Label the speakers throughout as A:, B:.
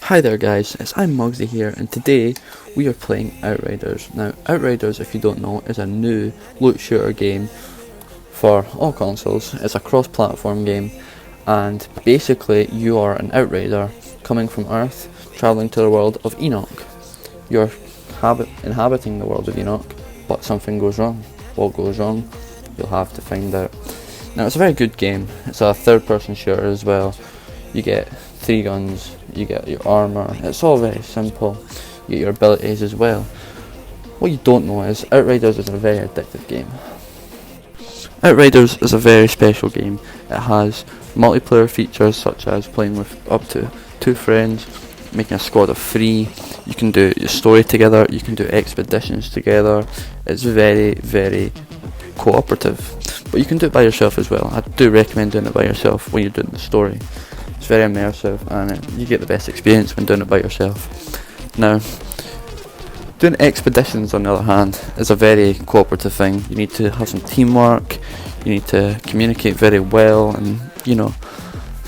A: Hi there guys, I'm Mugsy here, and today we are playing Outriders. Now Outriders, if you don't know, is a new loot shooter game for all consoles. It's a cross-platform game, and basically you are an Outrider coming from Earth, travelling to the world of Enoch. You're inhabiting the world of Enoch, but something goes wrong. What goes wrong? You'll have to find out. Now it's a very good game. It's a third-person shooter as well. You get 3 guns, you get your armour, it's all very simple. You get your abilities as well. What you don't know is Outriders is a very addictive game. Outriders is a very special game. It has multiplayer features such as playing with up to 2 friends, making a squad of 3. You can do your story together, you can do expeditions together. It's very, very cooperative. But you can do it by yourself as well. I do recommend doing it by yourself when you're doing the story. It's very immersive, and you get the best experience when doing it by yourself. Now, doing expeditions on the other hand is a very cooperative thing. You need to have some teamwork, you need to communicate very well, and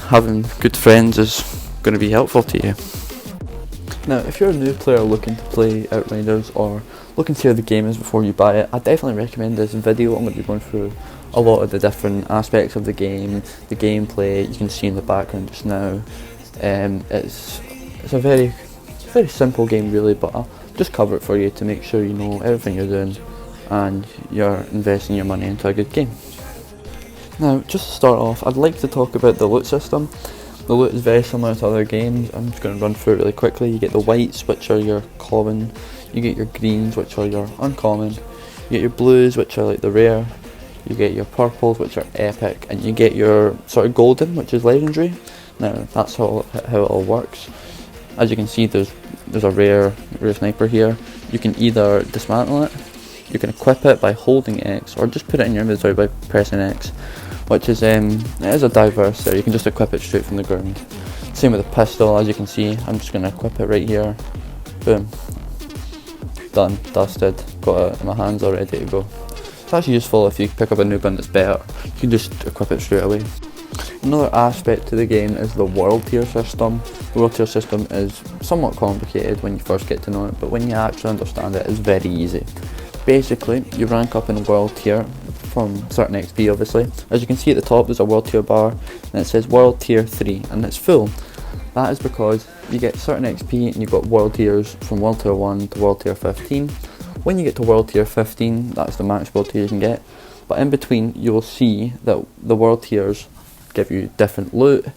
A: having good friends is going to be helpful to you. Now, if you're a new player looking to play Outriders or looking to see how the game is before you buy it, I definitely recommend this video. I'm going to be going through a lot of the different aspects of the game, the gameplay. You can see in the background just now. It's a very simple game really, but I'll just cover it for you to make sure you know everything you're doing and you're investing your money into a good game. Now, just to start off, I'd like to talk about the loot system. The loot is very similar to other games. I'm just going to run through it really quickly. You get the whites, which are your common. You get your greens, which are your uncommon. You get your blues, which are like the rare. You get your purples, which are epic, and you get your sort of golden, which is legendary. Now that's how it all works. As you can see, there's a rare sniper here. You can either dismantle it, you can equip it by holding X, or just put it in your inventory by pressing X, which is it is a diverse there. You can just equip it straight from the ground. Same with the pistol. As you can see, I'm just going to equip it right here. Boom. Done. Dusted. Got it in my hands all ready to go. It's actually useful if you pick up a new gun that's better. You can just equip it straight away. Another aspect to the game is the world tier system. The world tier system is somewhat complicated when you first get to know it, but when you actually understand it, it's very easy. Basically, you rank up in world tier from certain XP obviously. As you can see at the top, there's a world tier bar, and it says world tier 3, and it's full. That is because you get certain XP and you've got world tiers from world tier 1 to world tier 15. When you get to world tier 15, that's the max world tier you can get. But in between, you will see that the world tiers give you different loot,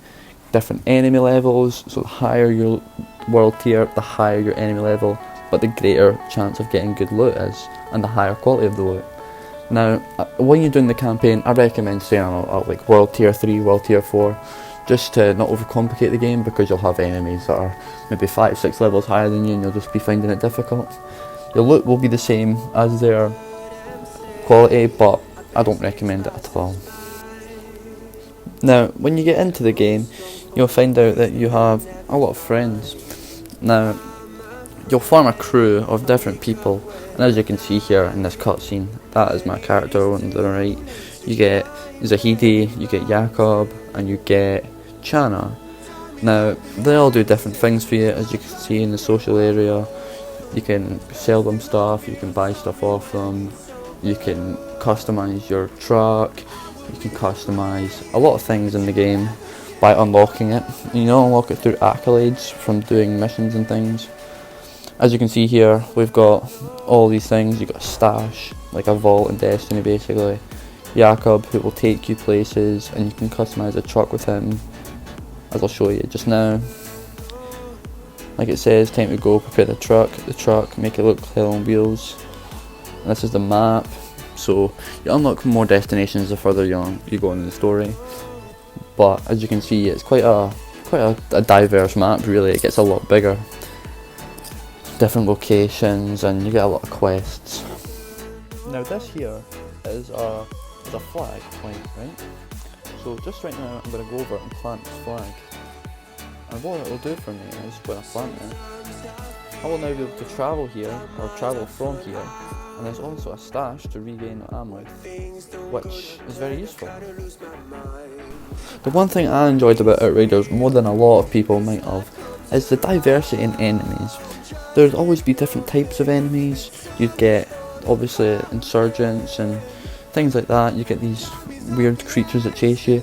A: different enemy levels. So the higher your world tier, the higher your enemy level, but the greater chance of getting good loot is, and the higher quality of the loot. Now, when you're doing the campaign, I recommend staying on like world tier 3, world tier 4, just to not overcomplicate the game, because you'll have enemies that are maybe 5-6 levels higher than you, and you'll just be finding it difficult. Your loot will be the same as their quality, but I don't recommend it at all. Now, when you get into the game, you'll find out that you have a lot of friends. Now, you'll form a crew of different people, and as you can see here in this cutscene, that is my character on the right. You get Zahidi, you get Jakob, and you get Chana. Now, they all do different things for you, as you can see in the social area. You can sell them stuff, you can buy stuff off them, you can customise your truck, you can customise a lot of things in the game by unlocking it. You unlock it through accolades from doing missions and things. As you can see here, we've got all these things. You've got a stash, like a vault in Destiny basically. Jakob, who will take you places, and you can customise a truck with him, as I'll show you just now. Like it says, time to go, prepare the truck, make it look hell on wheels. And this is the map, so you unlock more destinations the further you go in the story. But as you can see, it's quite a diverse map really. It gets a lot bigger. Different locations, and you get a lot of quests. Now this here is a flag point, right? So just right now I'm going to go over and plant this flag. And what it will do for me is, when I plant it, I will now be able to travel here, or travel from here, and there's also a stash to regain ammo, which is very useful. The one thing I enjoyed about Outriders more than a lot of people might have is the diversity in enemies. There'd always be different types of enemies. You'd get obviously insurgents and things like that. You get these weird creatures that chase you,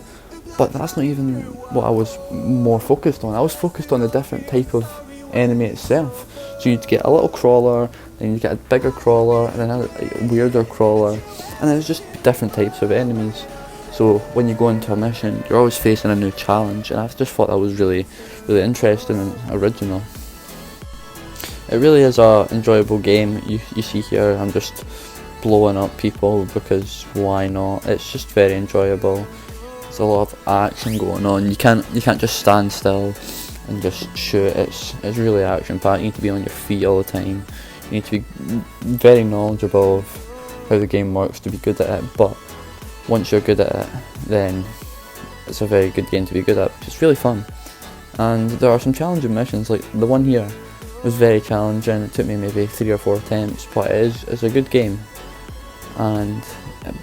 A: but that's not even what I was more focused on. I was focused on the different type of enemy itself. So you'd get a little crawler, then you'd get a bigger crawler, and another weirder crawler, and then it's just different types of enemies. So when you go into a mission, you're always facing a new challenge, and I just thought that was really interesting and original. It really is a enjoyable game. You see here, I'm just blowing up people because why not? It's just very enjoyable. There's a lot of action going on. You can't just stand still and just shoot. It's really action packed. You need to be on your feet all the time. You need to be very knowledgeable of how the game works to be good at it, but once you're good at it, then it's a very good game to be good at. It's really fun, and there are some challenging missions. Like the one here was very challenging. It took me maybe 3 or 4 attempts, but it's a good game, and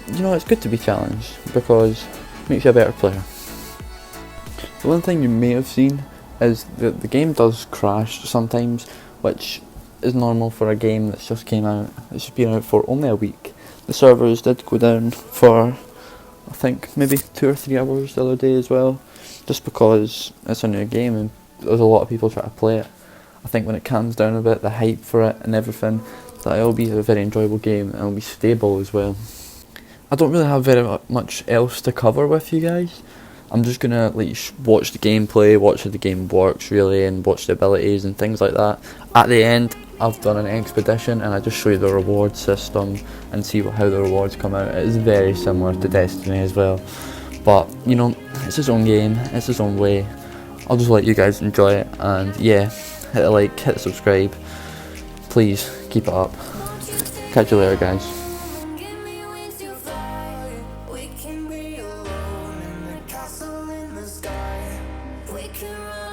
A: you know, it's good to be challenged because it makes you a better player. The one thing you may have seen is that the game does crash sometimes, which is normal for a game that's just came out. It's just been out for only a week. The servers did go down for, I think, maybe 2 or 3 hours the other day as well, just because it's a new game and there's a lot of people trying to play it. I think when it calms down a bit, the hype for it and everything, that it'll be a very enjoyable game and it'll be stable as well. I don't really have very much else to cover with you guys. I'm just gonna watch the gameplay, watch how the game works really, and watch the abilities and things like that. At the end, I've done an expedition and I just show you the reward system and see how the rewards come out. It is very similar to Destiny as well, but you know, it's his own game, it's his own way. I'll just let you guys enjoy it, and yeah, hit the like, hit the subscribe, please keep it up. Catch you later, guys.
B: We can run